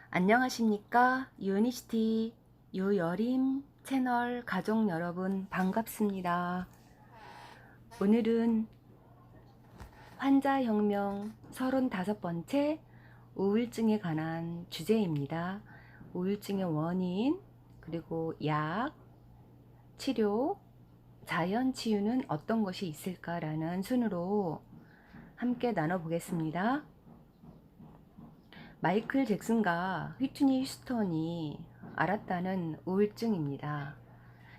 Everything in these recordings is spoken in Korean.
안녕하십니까? 유니시티 유여림 채널 가족 여러분 반갑습니다. 오늘은 환자혁명 35번째 우울증에 관한 주제입니다. 우울증의 원인, 그리고 약, 치료, 자연 치유는 어떤 것이 있을까라는 순으로 함께 나눠보겠습니다. 마이클 잭슨과 휘트니 휴스턴이 앓았다는 우울증입니다.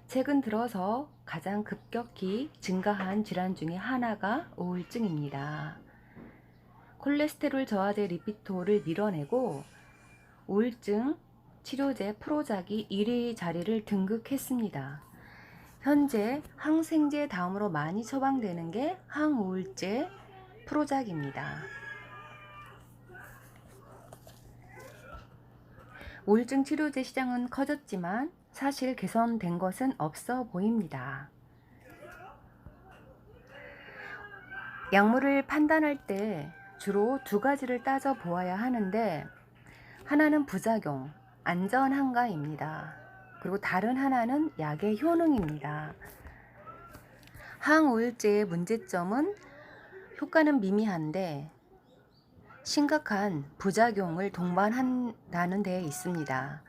최근 들어서 가장 급격히 증가한 질환 중에 하나가 우울증입니다. 콜레스테롤 저하제 리피토를 밀어내고 우울증 치료제 프로작이 1위 자리를 등극했습니다. 현재 항생제 다음으로 많이 처방되는 게 항우울제 프로작입니다. 우울증 치료제 시장은 커졌지만 사실 개선된 것은 없어 보입니다. 약물을 판단할 때 주로 두 가지를 따져 보아야 하는데, 하나는 부작용, 안전한가입니다. 그리고 다른 하나는 약의 효능입니다. 항우울제의 문제점은 효과는 미미한데 심각한 부작용을 동반한다는 데 있습니다.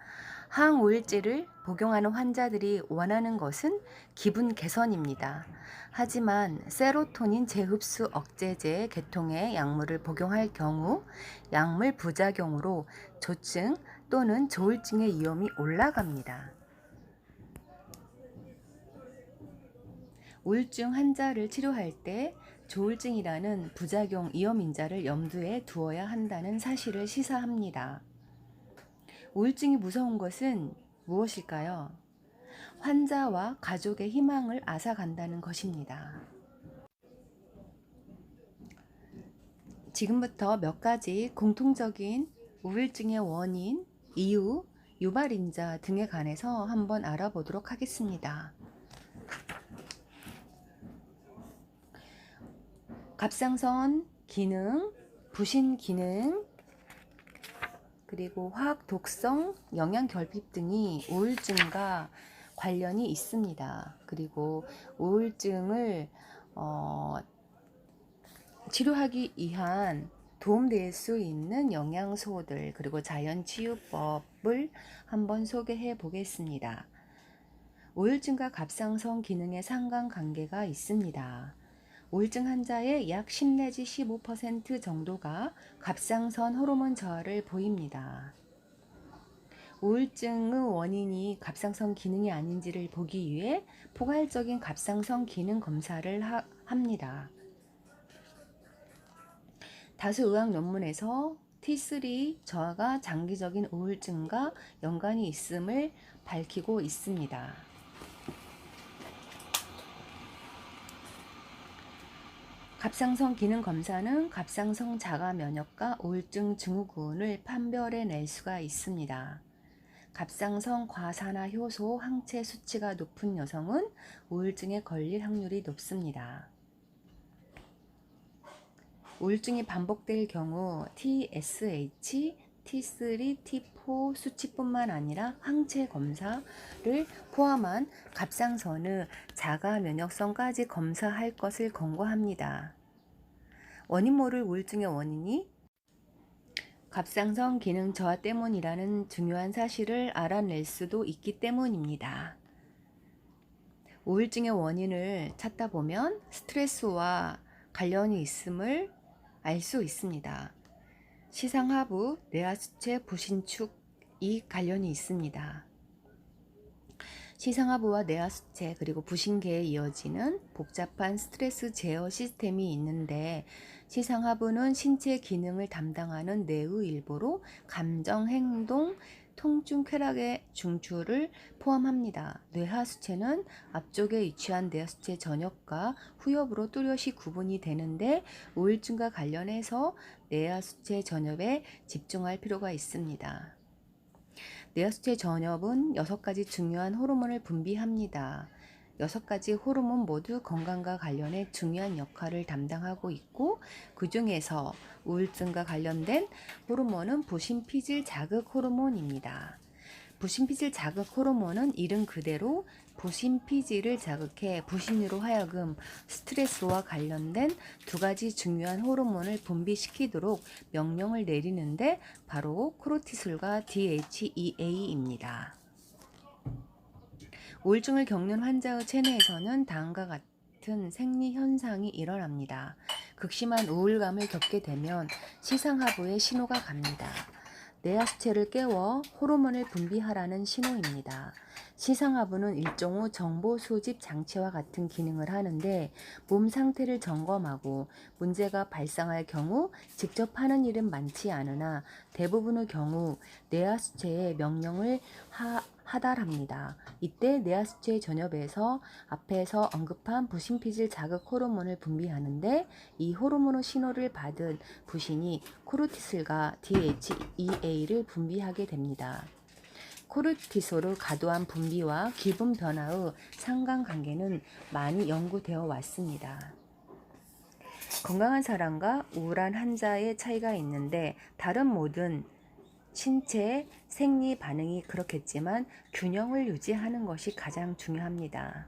항우울제를 복용하는 환자들이 원하는 것은 기분 개선입니다. 하지만 세로토닌 재흡수 억제제 계통의 약물을 복용할 경우 약물 부작용으로 조증 또는 조울증의 위험이 올라갑니다. 우울증 환자를 치료할 때 조울증이라는 부작용 위험 인자를 염두에 두어야 한다는 사실을 시사합니다. 우울증이 무서운 것은 무엇일까요? 환자와 가족의 희망을 앗아간다는 것입니다. 지금부터 몇 가지 공통적인 우울증의 원인, 이유, 유발인자 등에 관해서 한번 알아보도록 하겠습니다. 갑상선 기능, 부신 기능, 그리고 화학 독성, 영양 결핍 등이 우울증과 관련이 있습니다. 그리고 우울증을 치료하기 위한 도움될 수 있는 영양소들, 그리고 자연치유법을 한번 소개해 보겠습니다. 우울증과 갑상선 기능의 상관관계가 있습니다. 우울증 환자의 약 10 내지 15% 정도가 갑상선 호르몬 저하를 보입니다. 우울증의 원인이 갑상선 기능이 아닌지를 보기 위해 포괄적인 갑상선 기능 검사를 합니다. 다수 의학 논문에서 T3 저하가 장기적인 우울증과 연관이 있음을 밝히고 있습니다. 갑상선 기능 검사는 갑상선 자가 면역과 우울증 증후군을 판별해낼 수가 있습니다. 갑상선 과산화 효소 항체 수치가 높은 여성은 우울증에 걸릴 확률이 높습니다. 우울증이 반복될 경우 TSH, T3, T4 수치뿐만 아니라 항체 검사를 포함한 갑상선의 자가 면역성까지 검사할 것을 권고합니다. 원인 모를 우울증의 원인이 갑상선 기능 저하 때문이라는 중요한 사실을 알아낼 수도 있기 때문입니다. 우울증의 원인을 찾다 보면 스트레스와 관련이 있음을 알 수 있습니다. 시상하부, 뇌하수체, 부신축이 관련이 있습니다. 시상하부와 뇌하수체 그리고 부신계에 이어지는 복잡한 스트레스 제어 시스템이 있는데, 시상하부는 신체 기능을 담당하는 뇌의 일부로 감정, 행동, 통증, 쾌락의 중추를 포함합니다. 뇌하수체는 앞쪽에 위치한 뇌하수체 전엽과 후엽으로 뚜렷이 구분이 되는데, 우울증과 관련해서 뇌하수체 전엽에 집중할 필요가 있습니다. 뇌하수체 전엽은 6가지 중요한 호르몬을 분비합니다. 6가지 호르몬 모두 건강과 관련해 중요한 역할을 담당하고 있고, 그 중에서 우울증과 관련된 호르몬은 부신피질 자극 호르몬입니다. 부신피질 자극 호르몬은 이름 그대로 부신피질을 자극해 부신으로 하여금 스트레스와 관련된 2가지 중요한 호르몬을 분비시키도록 명령을 내리는데 바로 코르티솔과 DHEA입니다. 우울증을 겪는 환자의 체내에서는 다음과 같은 생리 현상이 일어납니다. 극심한 우울감을 겪게 되면 시상하부에 신호가 갑니다. 뇌하수체를 깨워 호르몬을 분비하라는 신호입니다. 시상하부는 일종의 정보 수집 장치와 같은 기능을 하는데, 몸 상태를 점검하고 문제가 발생할 경우 직접 하는 일은 많지 않으나 대부분의 경우 뇌하수체에 명령을 하달합니다. 이때 뇌하수체 전엽에서 앞에서 언급한 부신피질 자극 호르몬을 분비하는데, 이 호르몬의 신호를 받은 부신이 코르티솔과 DHEA를 분비하게 됩니다. 코르티솔의 과도한 분비와 기분 변화의 상관관계는 많이 연구되어 왔습니다. 건강한 사람과 우울한 환자의 차이가 있는데, 다른 모든 신체 생리 반응이 그렇겠지만 균형을 유지하는 것이 가장 중요합니다.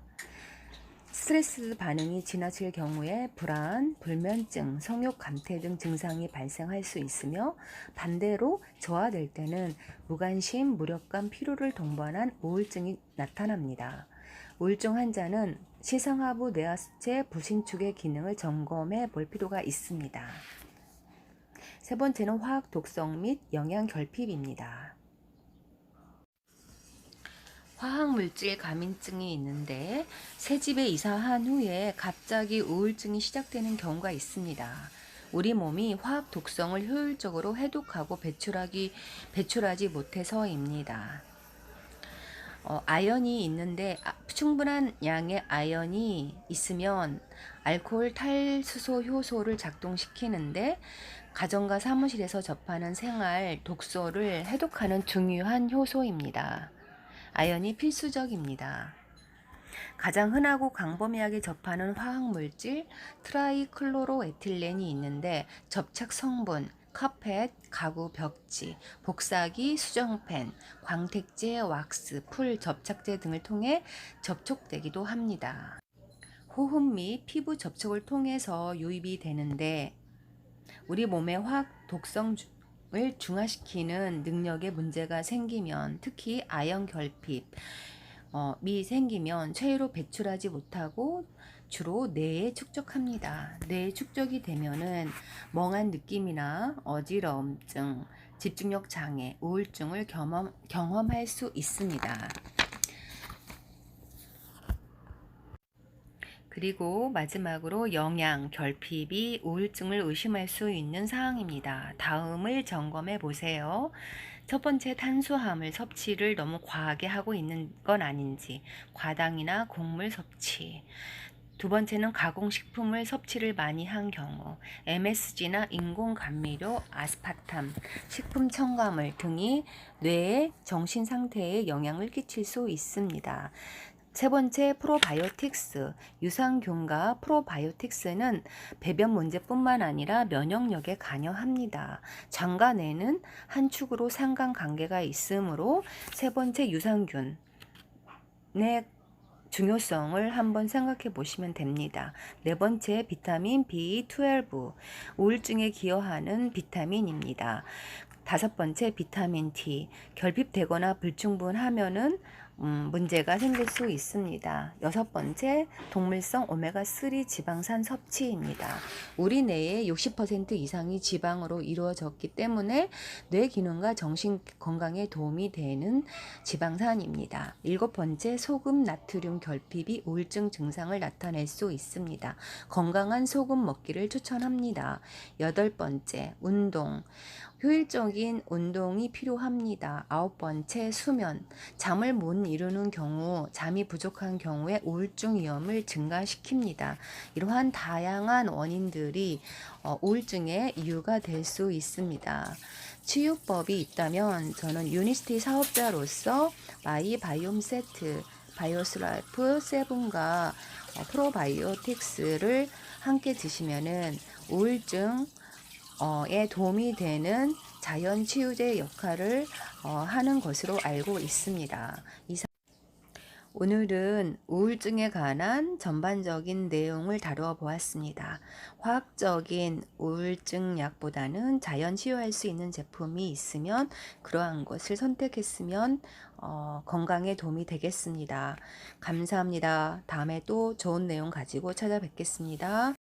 스트레스 반응이 지나칠 경우에 불안, 불면증, 성욕 감퇴 등 증상이 발생할 수 있으며, 반대로 저하될 때는 무관심, 무력감, 피로를 동반한 우울증이 나타납니다. 우울증 환자는 시상하부 뇌하수체 부신축의 기능을 점검해 볼 필요가 있습니다. 3번째는 화학 독성 및 영양 결핍입니다. 화학물질 과민증이 있는데, 새집에 이사한 후에 갑자기 우울증이 시작되는 경우가 있습니다. 우리 몸이 화학 독성을 효율적으로 해독하고 배출하지 못해서입니다. 아연이 있는데 충분한 양의 아연이 있으면 알코올 탈수소 효소를 작동시키는데, 가정과 사무실에서 접하는 생활 독소를 해독하는 중요한 효소입니다. 아연이 필수적입니다. 가장 흔하고 광범위하게 접하는 화학물질 트라이클로로에틸렌이 있는데, 접착 성분, 카펫, 가구 벽지, 복사기, 수정펜, 광택제, 왁스, 풀, 접착제 등을 통해 접촉되기도 합니다. 호흡 및 피부 접촉을 통해서 유입이 되는데, 우리 몸의 화학 독성을 중화시키는 능력에 문제가 생기면, 특히 아연 결핍이 생기면 폐로 배출하지 못하고 주로 뇌에 축적합니다. 뇌에 축적이 되면은 멍한 느낌이나 어지러움증, 집중력 장애, 우울증을 경험할 수 있습니다. 그리고 마지막으로 영양 결핍이 우울증을 의심할 수 있는 사항입니다. 다음을 점검해 보세요. 첫 번째, 탄수화물 섭취를 너무 과하게 하고 있는 건 아닌지, 과당이나 곡물 섭취. 두 번째는 가공식품을 섭취를 많이 한 경우, MSG나 인공감미료, 아스파탐, 식품 첨가물 등이 뇌의 정신 상태에 영향을 끼칠 수 있습니다. 세 번째, 프로바이오틱스. 유산균과 프로바이오틱스는 배변 문제뿐만 아니라 면역력에 관여합니다. 장과 뇌는 한 축으로 상관관계가 있으므로 세 번째 유산균의 중요성을 한번 생각해 보시면 됩니다. 네 번째, 비타민 B12, 우울증에 기여하는 비타민입니다. 다섯 번째, 비타민 D, 결핍되거나 불충분하면은 문제가 생길 수 있습니다. 여섯 번째, 동물성 오메가3 지방산 섭취입니다. 우리 뇌의 60% 이상이 지방으로 이루어졌기 때문에 뇌 기능과 정신 건강에 도움이 되는 지방산입니다. 일곱 번째, 소금 나트륨 결핍이 우울증 증상을 나타낼 수 있습니다. 건강한 소금 먹기를 추천합니다. 여덟 번째, 운동. 효율적인 운동이 필요합니다. 아홉 번째, 수면. 잠을 못 이루는 경우, 잠이 부족한 경우에 우울증 위험을 증가시킵니다. 이러한 다양한 원인들이 우울증의 이유가 될 수 있습니다. 치유법이 있다면 저는 유니스티 사업자로서 마이 바이옴 세트, 바이오스 라이프 7과 프로바이오틱스를 함께 드시면은 우울증에 도움이 되는 자연 치유제 역할을 하는 것으로 알고 있습니다. 오늘은 우울증에 관한 전반적인 내용을 다루어 보았습니다. 화학적인 우울증 약보다는 자연 치유할 수 있는 제품이 있으면 그러한 것을 선택했으면 건강에 도움이 되겠습니다. 감사합니다. 다음에 또 좋은 내용 가지고 찾아뵙겠습니다.